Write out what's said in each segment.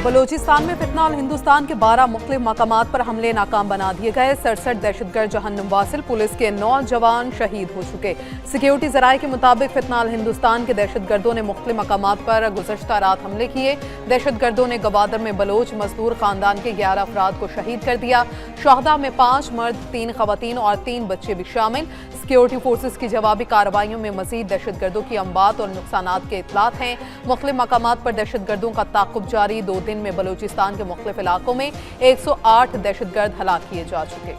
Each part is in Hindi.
बलोचिस्तान में फितना और हिंदुस्तान के 12 मुख्तलिफ मकामात पर हमले नाकाम बना दिए गए। 67 दहशतगर्द जहन्नुम वासिल, पुलिस के 9 जवान शहीद हो चुके। सिक्योरिटी जराये के मुताबिक फितना और हिंदुस्तान के दहशतगर्दों ने मुख्तलिफ मकामात पर गुज़श्ता रात हमले किए। दहशतगर्दों ने गवादर में बलोच मजदूर खानदान के 11 अफराद को शहीद कर दिया। शहदा में 5 मर्द, 3 खवातीन और 3 बच्चे भी शामिल। सिक्योरिटी फोर्सेस की जवाबी कार्रवाइयों में मजीद दहशतगर्दों की अम्बात और नुकसानात के इतलात हैं। मुख्तलिफ मकामात पर दहशतगर्दों का ताक़ुब जारी। 2 दिन में बलूचिस्तान के मुख्तलिफ इलाकों में 108 दहशतगर्द हलाक किए जा चुके।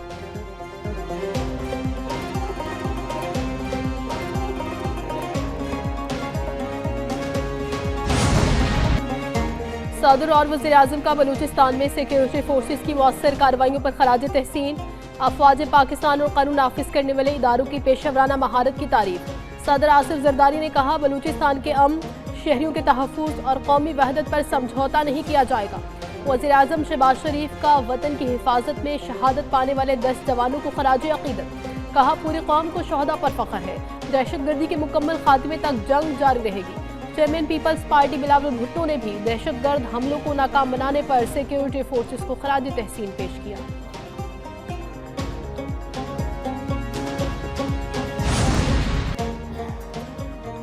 सदर और वज़ीर आज़म का बलूचिस्तान में सिक्योरिटी फोर्सेस की मौसर कार्रवाइयों पर खराज तहसीन। अफवाज पाकिस्तान और कानून नाफिज करने वाले इदारों की पेशेवराना महारत की तारीफ। सदर आसिफ जरदारी ने कहा, बलूचिस्तान के अमन, शहरियों के तहफ़्फ़ुज़ और कौमी वहदत पर समझौता नहीं किया जाएगा। वज़ीर आज़म शहबाज शरीफ का वतन की हिफाजत में शहादत पाने वाले 10 जवानों को खराज अक़ीदत। कहा, पूरी कौम को शहदा पर फ़ख्र है। दहशतगर्दी के मुकम्मल खात्मे तक जंग जारी रहेगी। Chairman Peoples Party Bilawal Bhutto ने भी दहशतगर्द हमलों को नाकाम बनाने पर सिक्योरिटी फोर्सेस को खराज तहसीन पेश किया।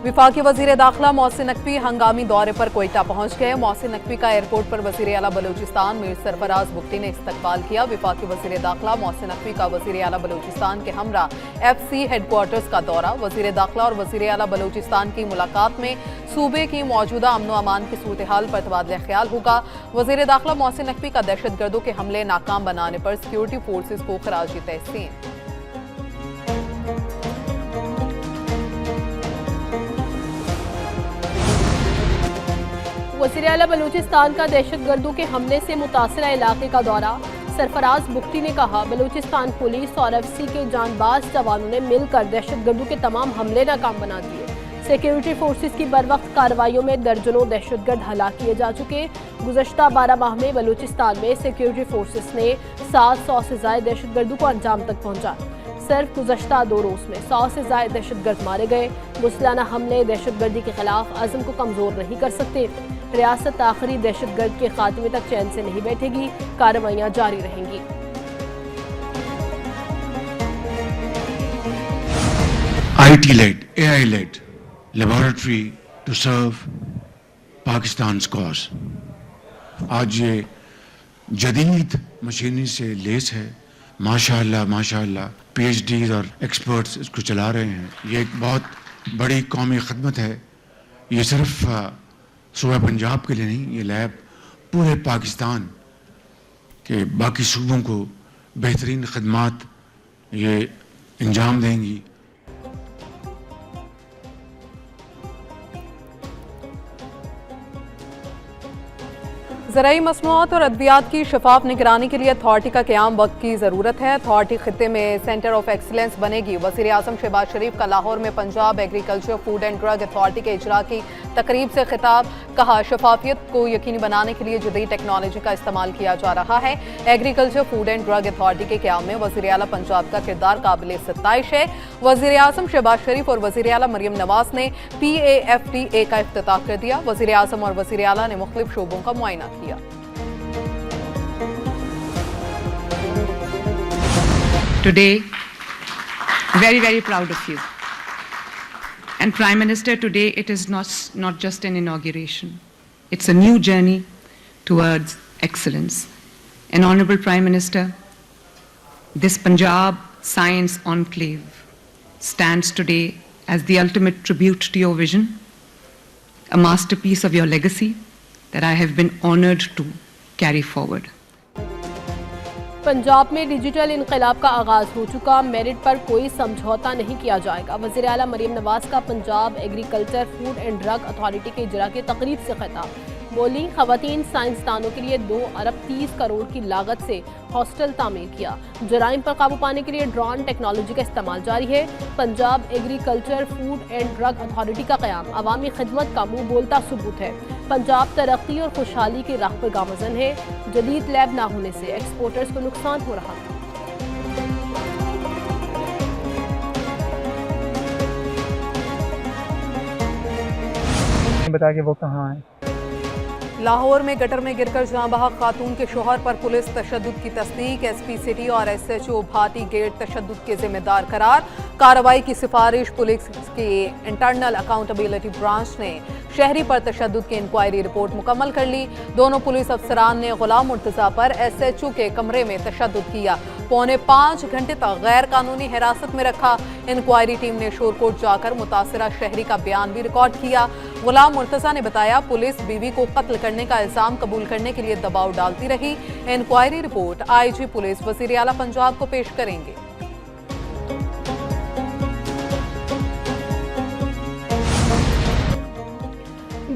विफाकी वज़ीर दाखिला मोहसिन नकवी हंगामी दौरे पर कोयटा पहुंच गए। मोहसिन नकवी का एयरपोर्ट पर वज़ीर आला बलूचिस्तान मीर सरफराज बुगटी ने इस्तकबाल किया। विफाकी वज़ीर दाखिला मोहसिन नकवी का वज़ीर आला बलूचिस्तान के हमरा FC हेडक्वार्टर्स का दौरा। वज़ीर दाखिला और वज़ीर आला बलूचिस्तान की मुलाकात में सूबे की मौजूदा अमन व अमान की सूरत हाल पर तबादला ख्याल होगा। वज़ीर दाखिला मोहसिन नकवी का दहशतगर्दों के हमले नाकाम बनाने पर सिक्योरिटी फोर्सेस को खराज तहसीन। वज़ीर आला बलूचिस्तान का दहशतगर्दों के हमले से मुतासरा इलाके का दौरा। सरफराज बुगटी ने कहा, बलूचिस्तान पुलिस और FC के जानबाज जवानों ने मिलकर दहशतगर्दों के तमाम हमले नाकाम बना दिए। सिक्योरिटी फोर्सेस की बरवक्त कार्रवाइयों में दर्जनों दहशतगर्द हलाक किए जा चुके। गुज़श्ता 12 माह में बलूचिस्तान में सिक्योरिटी फोर्सेस ने 700 से ज़ायद दहशतगर्दों को अंजाम तक पहुँचा। सिर्फ गुज़श्ता 2 रोज़ में 100 से ज़ायद दहशतगर्द मारे गए। मुसलाना हमले दहशतगर्दी के खिलाफ अज़म को कमज़ोर नहीं कर सकते। रियासत आखिरी दहशतगर्द के खात्मे तक चैन से नहीं बैठेगी। कार्रवाइयाँ जारी रहेंगी। IT-led, AI-led laboratory to serve Pakistan's cause. आज ये जदीद मशीनरी से लेस है। माशाअल्लाह माशाअल्लाह PhDs और एक्सपर्ट्स इसको चला रहे हैं। ये एक बहुत बड़ी कौमी खदमत है। ये सिर्फ सूबा पंजाब के लिए नहीं, ये लैब पूरे पाकिस्तान के बाकी सूबों को बेहतरीन खदमात ये अंजाम देंगी। ज़राई मसनूआत और अद्वियात की शफाफ निगरानी के लिए अथॉरिटी का क़याम वक्त की ज़रूरत है। अथॉरिटी खित्ते में सेंटर ऑफ एक्सीलेंस बनेगी। वज़ीर आज़म शहबाज शरीफ का लाहौर में Punjab agriculture food and drug authority के इजरा की तकरीब से खिताब। कहा, शफाफियत को यकीनी बनाने के लिए जदीद टेक्नोलॉजी का इस्तेमाल किया जा रहा है। Agriculture food and drug authority के क़याम में वज़ीर आला पंजाब का किरदार काबिल सत्ताइश है। वज़ीर आज़म शहबाज शरीफ और वज़ीर आला मरियम नवाज ने PAFTA का इफ्तिताह कर दिया। वज़ीर आज़म और वज़ीर आला ने मुख्तलिफ शोबों का मुआयना किया। Today, very proud of you. And Prime Minister, today it is not just an inauguration. It's a new journey towards excellence. And Honorable Prime Minister, this Punjab Science Enclave stands today as the ultimate tribute to your vision, a masterpiece of your legacy that I have been honored to carry forward. Punjab में डिजिटल इनकलाब का आगाज हो चुका। मेरिट पर कोई समझौता नहीं किया जाएगा। वज़ीर आला मरियम नवाज का Punjab agriculture food and drug authority के इजरा की तकरीब से खिताब। बोली, खवातीन साइंसदानों के लिए 2 अरब 30 करोड़ की लागत से हॉस्टल तामीर किया। जराइम पर काबू पाने के लिए ड्रोन टेक्नोलॉजी का इस्तेमाल जारी है। Punjab agriculture food and drug authority का क़याम अवामी खिदमत का मुँह बोलता सबूत है। पंजाब तरक्की और खुशहाली की राह पर गामज़न है। जदीद लैब ना होने से एक्सपोर्टर्स को नुकसान हो रहा था। बता के वो कहाँ है। लाहौर में गटर में गिरकर जाँ बहक खातून के शोहर पर पुलिस तशद्दुद की तस्दीक। एसपी सिटी और एसएचओ भाटी गेट तशद्दुद के जिम्मेदार करार। कार्रवाई की सिफारिश पुलिस की इंटरनल अकाउंटेबिलिटी ब्रांच ने शहरी पर तशद्दुद की इंक्वायरी रिपोर्ट मुकम्मल कर ली। दोनों पुलिस अफसरान ने गुलाम मुर्तजा पर एसएचओ के कमरे में तशद्दुद किया। 4.25 घंटे तक गैर कानूनी हिरासत में रखा। इंक्वायरी टीम ने शोरकोट जाकर मुतासरा शहरी का बयान भी रिकॉर्ड किया। गुलाम मुर्तजा ने बताया, पुलिस बीवी को कत्ल करने का इल्जाम कबूल करने के लिए दबाव डालती रही। इंक्वायरी रिपोर्ट आईजी पुलिस वजीर आला पंजाब को पेश करेंगे।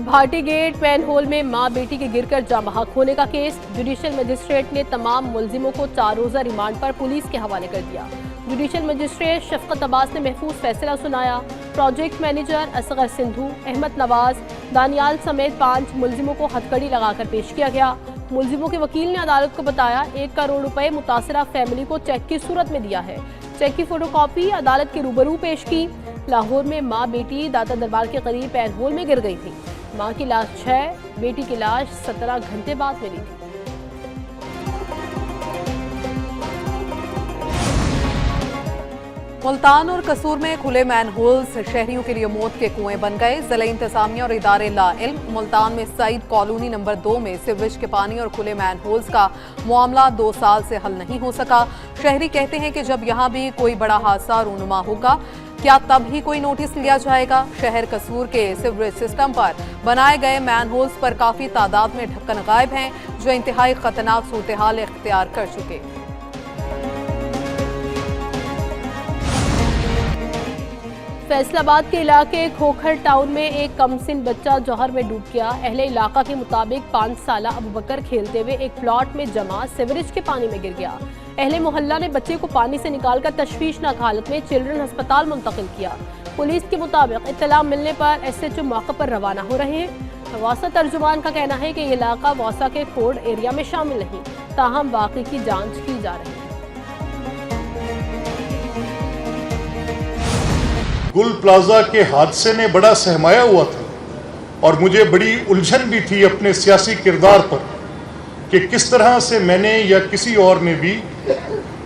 भाटी गेट मैनहोल में मां बेटी के गिरकर जाँ बहक होने का केस। जुडिशियल मजिस्ट्रेट ने तमाम मुलजिमों को 4 रोजा रिमांड पर पुलिस के हवाले कर दिया। जुडिशियल मजिस्ट्रेट शफकत अब्बास ने महफूज फैसला सुनाया। प्रोजेक्ट मैनेजर असगर सिंधु, अहमद नवाज, दानियाल समेत 5 मुलजिमों को हथकड़ी लगाकर पेश किया गया। मुलजिमों के वकील ने अदालत को बताया, 1 करोड़ रुपए मुतासरा फैमिली को चेक की सूरत में दिया है। चेक की फोटोकॉपी अदालत के रूबरू पेश की। लाहौर में मां बेटी दाता दरबार के करीब मैनहोल में गिर गई थी। मां की लाश 6, बेटी की लाश 17 घंटे बाद मिली थी। मुल्तान और कसूर में खुले मैनहोल्स शहरियों के लिए मौत के कुएं बन गए। जिला इंतजामिया और इदारे ला इल्म। मुल्तान में सईद कॉलोनी नंबर 2 में सीवरेज के पानी और खुले मैनहोल्स का मामला 2 साल से हल नहीं हो सका। शहरी कहते हैं कि जब यहाँ भी कोई बड़ा हादसा रूनुमा होगा, क्या तब ही कोई नोटिस लिया जाएगा। शहर कसूर के सीवरेज सिस्टम पर बनाए गए मैनहोल्स पर काफी तादाद में ढक्कन गायब हैं, जो इंतहाई खतरनाक सूरत हाल इख्तियार कर चुके। फैसलाबाद के इलाके खोखर टाउन में एक कमसिन बच्चा जौहर में डूब गया। अहले इलाका के मुताबिक 5 साला अबू बकर खेलते हुए एक प्लॉट में जमा सीवरेज के पानी में गिर गया। अहले मोहल्ला ने बच्चे को पानी से निकालकर तशवीशनाक हालत में चिल्ड्रन अस्पताल मुंतकिल किया। पुलिस के मुताबिक इत्तला मिलने पर एसएचओ मौके पर रवाना हो रहे हैं। वासा तर्जुमान का कहना है कि ये इलाका वासा के कोड एरिया में शामिल नहीं, ताहम वाक़ई की जाँच की जा रही है। गुल प्लाजा के हादसे ने बड़ा सहमाया हुआ था और मुझे बड़ी उलझन भी थी अपने सियासी किरदार पर कि किस तरह से मैंने या किसी और ने भी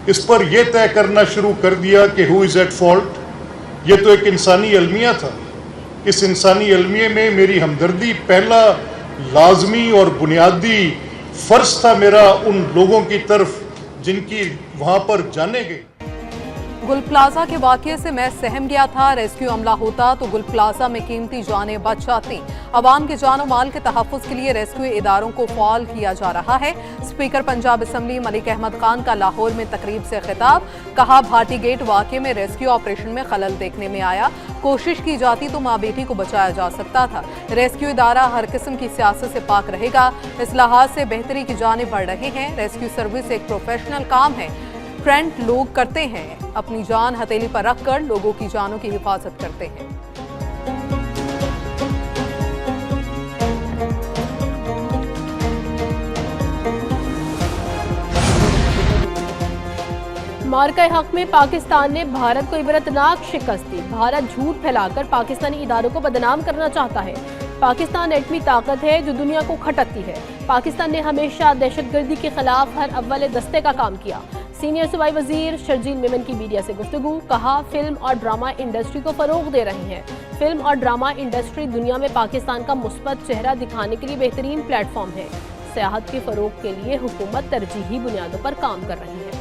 इस पर यह तय करना शुरू कर दिया कि हु इज़ एट फॉल्ट। ये तो एक इंसानी अलमिया था। इस इंसानी अलमिये में मेरी हमदर्दी पहला लाजमी और बुनियादी फ़र्ज था मेरा उन लोगों की तरफ जिनकी वहाँ पर जाने गई। गुल प्लाजा के वाकये से मैं सहम गया था। रेस्क्यू अमला होता तो गुल प्लाजा में कीमती जानें बच जाती। अवाम के जान और माल के तहफ़्फ़ुज़ के लिए रेस्क्यू इदारों को फ़ाल किया जा रहा है। स्पीकर पंजाब असम्बली मलिक अहमद खान का लाहौर में तकरीब से खिताब। कहा, भाटी गेट वाकये में रेस्क्यू ऑपरेशन में खलल देखने में आया। कोशिश की जाती तो माँ बेटी को बचाया जा सकता था। रेस्क्यू इदारा हर किस्म की सियासत से पाक रहेगा। इस्लाहात से बेहतरी की जानिब बढ़ रहे हैं। रेस्क्यू सर्विस एक प्रोफेशनल काम है। फ्रेंड लोग करते हैं, अपनी जान हथेली पर रखकर लोगों की जानों की हिफाजत करते हैं। मार्का हक में पाकिस्तान ने भारत को इबरतनाक शिकस्त दी। भारत झूठ फैलाकर पाकिस्तानी इदारों को बदनाम करना चाहता है। पाकिस्तान एटमी ताकत है जो दुनिया को खटकती है। पाकिस्तान ने हमेशा दहशतगर्दी के खिलाफ हर अव्वल दस्ते का काम किया। सीनियर सूबाई वजीर शर्जील मेमन की मीडिया से गुफ्तगू। कहा, फिल्म और ड्रामा इंडस्ट्री को फरोग दे रहे हैं। फिल्म और ड्रामा इंडस्ट्री दुनिया में पाकिस्तान का मुस्बत चेहरा दिखाने के लिए बेहतरीन प्लेटफॉर्म है। सियाहत के फरोग के लिए हुकूमत तरजीही बुनियादों पर काम कर रही है।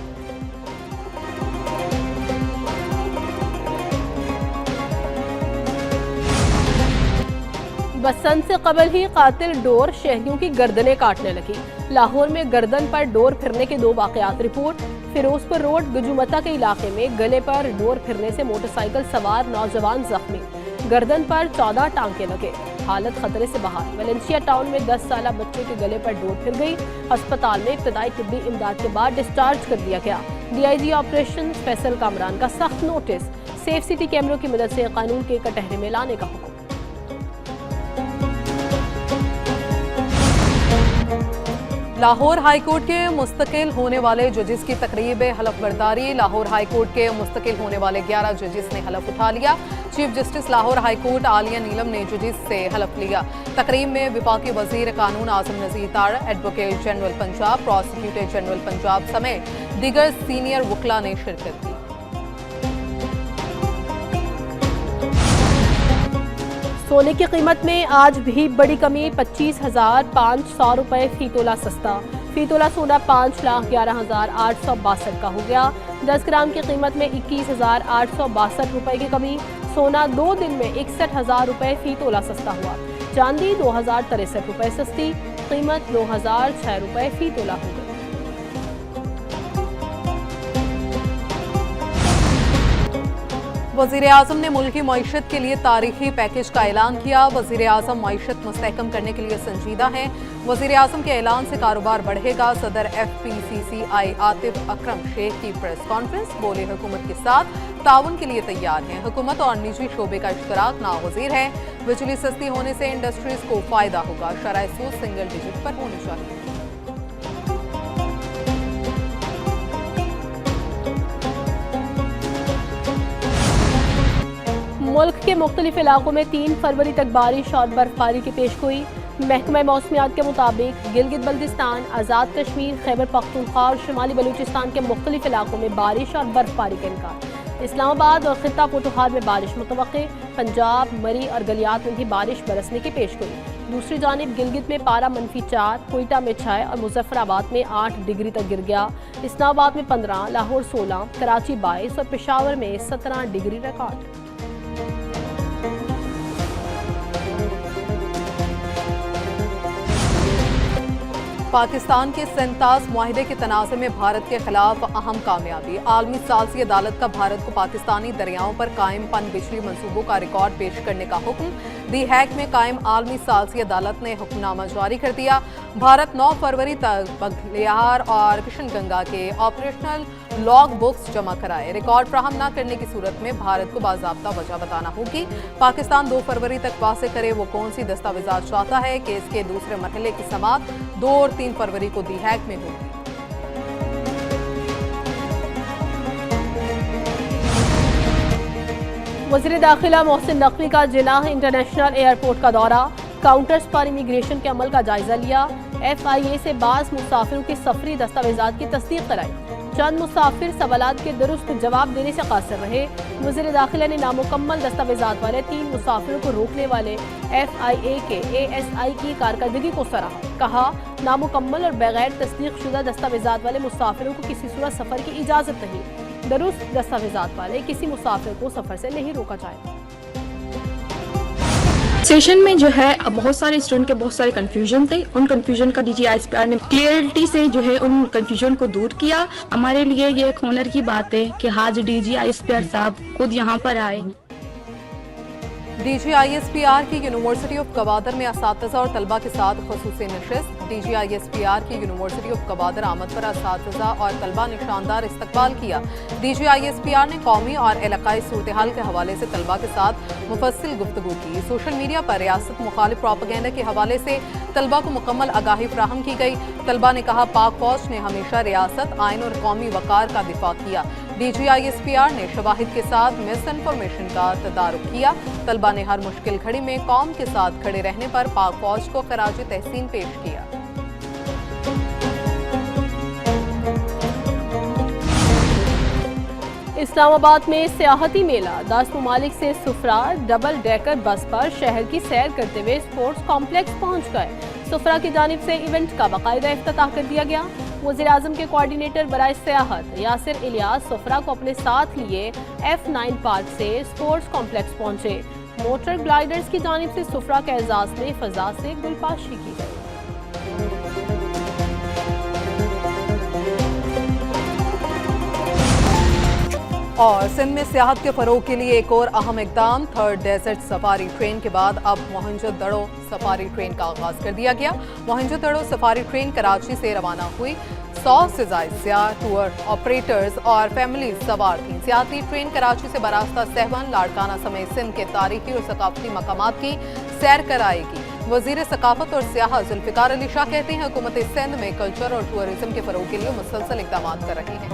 बसंत से कबल ही कातिल डोर शहरियों की गर्दनें काटने लगी। लाहौर में गर्दन पर डोर फिरने के 2 वाकयात रिपोर्ट। फिरोजपुर रोड गुजुमता के इलाके में गले पर डोर फिरने से मोटरसाइकिल सवार नौजवान जख्मी। गर्दन पर 14 टांके लगे, हालत खतरे से बाहर। वेलेंसिया टाउन में 10 साला बच्चे के गले पर डोर फिर गई। अस्पताल में इब्तदाई तिब्बी इमदाद के बाद डिस्चार्ज कर दिया गया। DIG ऑपरेशन फैसल कामरान का सख्त नोटिस। सेफ सिटी कैमरों की मदद से कानून के कटहरे में लाने का हुक्म। लाहौर हाईकोर्ट के मुस्तकिल होने वाले जजेस की तकरीब हलफ बर्दारी। लाहौर हाईकोर्ट के मुस्तकिल होने वाले 11 जजेस ने हलफ उठा लिया। Chief justice Lahore high court Aalia Neelum ने जजेस से हलफ लिया। तकरीब में विफाकी वजीर कानून आजम नजीर तार, advocate general Punjab, prosecutor general Punjab समेत दीगर सीनियर वकला ने शिरकत की। सोने की कीमत में आज भी बड़ी कमी, 25,500 रुपये फी तोला सस्ता। फी तोला सोना 5,11,862 का हो गया। 10 ग्राम की कीमत में 21,862 रुपये की कमी। सोना 2 दिन में 61,000 रुपये फी तोला सस्ता हुआ। चांदी 2,063 रुपये सस्ती, कीमत 2,006 रुपये फी तोला हो गई। वज़ीर आज़म ने मुल्की मईशत के लिए तारीखी पैकेज का ऐलान किया। वज़ीर आज़म मईशत मुस्तहकम करने के लिए संजीदा हैं। वज़ीर आज़म के ऐलान से कारोबार बढ़ेगा। सदर FPCCI आतिफ अकरम शेख की प्रेस कॉन्फ्रेंस, बोले हुकूमत के साथ ताउन के लिए तैयार हैं। हुकूमत और निजी शोबे का इश्तराक नागज़ीर है। बिजली सस्ती होने से इंडस्ट्रीज को फायदा होगा। शरह सूद सिंगल डिजिट पर होनी चाहिए। मुल्क के मुख्तलिफ इलाकों में 3 फरवरी तक बारिश और बर्फबारी की पेशगोई। महकमा मौसमियात के मुताबिक गिलगित बल्तिस्तान, आज़ाद कश्मीर, खैबर पख्तूनख्वा और शुमाली बलूचिस्तान के मुख्तलिफ इलाकों में बारिश और बर्फबारी का इम्कान। इस्लामाबाद और खित्ता पोटोहार में बारिश मुतवक्के। पंजाब, मरी और गलियात में भी बारिश बरसने की पेशगोई। दूसरी जानिब गिलगित में पारा -4, कोयटा में 6 और मुजफ्फराबाद में 8 डिग्री तक गिर गया। इस्लामाबाद में 15, लाहौर 16, कराची 22 और पेशावर में 17 डिग्री रिकॉर्ड। पाकिस्तान के 37 मुआहिदे के तनाज़े में भारत के खिलाफ अहम कामयाबी। आलमी सालसी अदालत का भारत को पाकिस्तानी दरियाओं पर कायम पन बिजली मंसूबों का रिकॉर्ड पेश करने का हुक्म। दी हैग में कायम आलमी सालसी अदालत ने हुक्मनामा जारी कर दिया। भारत 9 फरवरी तक बघलियार और किशनगंगा के ऑपरेशनल लॉग बुक्स जमा कराए। रिकॉर्ड फ्राहम न करने की सूरत में भारत को बाज़ाब्ता वजह बताना होगी। पाकिस्तान 2 फरवरी तक वाज़ेह करे वो कौन सी दस्तावेजात चाहता है। केस के दूसरे मरहले की समाअत 2 और 3 फरवरी को दी हैग में होगी। वज़ीर दाखिला मोहसिन नकवी का जिला इंटरनेशनल एयरपोर्ट का दौरा। काउंटर्स पर इमिग्रेशन के अमल का जायजा लिया। FIA से बाज़ मुसाफिरों के सफरी दस्तावेजात की तस्दीक कराई। चंद मुसाफिर सवालात के दुरुस्त जवाब देने से कासिर रहे। वज़ीर दाखिला ने नामुकम्मल दस्तावेजात वाले 3 मुसाफिरों को रोकने वाले FIA के ASI की कारकर्दगी को सराहा। कहा, नामुकम्मल और बगैर तस्दीक शुदा दस्तावेजात वाले मुसाफिरों को किसी सूरत सफ़र की इजाज़त नहीं। दुरुस्त दस्तावेजात वाले किसी मुसाफिर को सफ़र से नहीं रोका जाएगा। सेशन में जो है बहुत सारे स्टूडेंट के बहुत सारे कंफ्यूजन थे। उन कंफ्यूजन का DG ISPR ने क्लियरिटी से जो है उन कंफ्यूजन को दूर किया। हमारे लिए ये एक ऑनर की बात है कि आज DG ISPR साहब खुद यहाँ पर आए। DG ISPR की यूनिवर्सिटी ऑफ गवादर में असातिज़ा और तलबा के साथ ख़ुसूसी नशिस्त। DG ISPR की यूनिवर्सिटी ऑफ गवादर आमद पर असातिज़ा और तलबा ने शानदार इस्तकबाल किया। DG ISPR ने कौमी और इलाकाई सूरत-ए-हाल के हवाले से तलबा के साथ मुफस्सिल गुफ्तगू की। सोशल मीडिया पर रियासत मुखालिफ प्रोपेगेंडा के हवाले से तलबा को मुकम्मल आगाही फ्राहम की गई। तलबा ने कहा, पाक फौज ने हमेशा रियासत, आइन और कौमी वकार का दिफा किया। DG ISPR ने शवाहिद के साथ मिस इन्फॉर्मेशन का तदारुक किया। तलबा ने हर मुश्किल घड़ी में कौम के साथ खड़े रहने पर पाक फौज को खराज तहसीन पेश किया। इस्लामाबाद में सियाहती मेला। 10 ममालिक से सुफरा डबल डेकर बस पर शहर की सैर करते हुए स्पोर्ट्स कॉम्प्लेक्स पहुंच गए। सुफरा की जानिब से इवेंट का बाकायदा इफ्तिताह कर दिया गया। वज़ीर आज़म के कोऑर्डिनेटर बराए सियाहत यासिर इलियास सुफरा को अपने साथ लिए F9 पार्क से स्पोर्ट्स कॉम्प्लेक्स पहुंचे। मोटर ग्लाइडर्स की जानिब से सुफरा के एजाज में फजा से गुलपाशी की गई। और सिंध में सियाहत के फरोग के लिए एक और अहम इकदाम। 3rd डेजर्ट सफारी ट्रेन के बाद अब मोहनजोदड़ो सफारी ट्रेन का आगाज कर दिया गया। मोहनजोदड़ो सफारी ट्रेन कराची से रवाना हुई। 100 से ज़ायद सियाह, टूर ऑपरेटर्स और फैमिली सवार थीं। सियाहती ट्रेन कराची से बरास्ता सहवन, लाड़काना समेत सिंध के तारीखी और सकाफती मकामात की सैर कराएगी। वजीर सकाफत और सियाहत जुल्फिकार अली शाह कहते हैं हुकूमत सिंध में कल्चर और टूरिज्म के फरोग के लिए मुसलसल इकदाम कर रही है।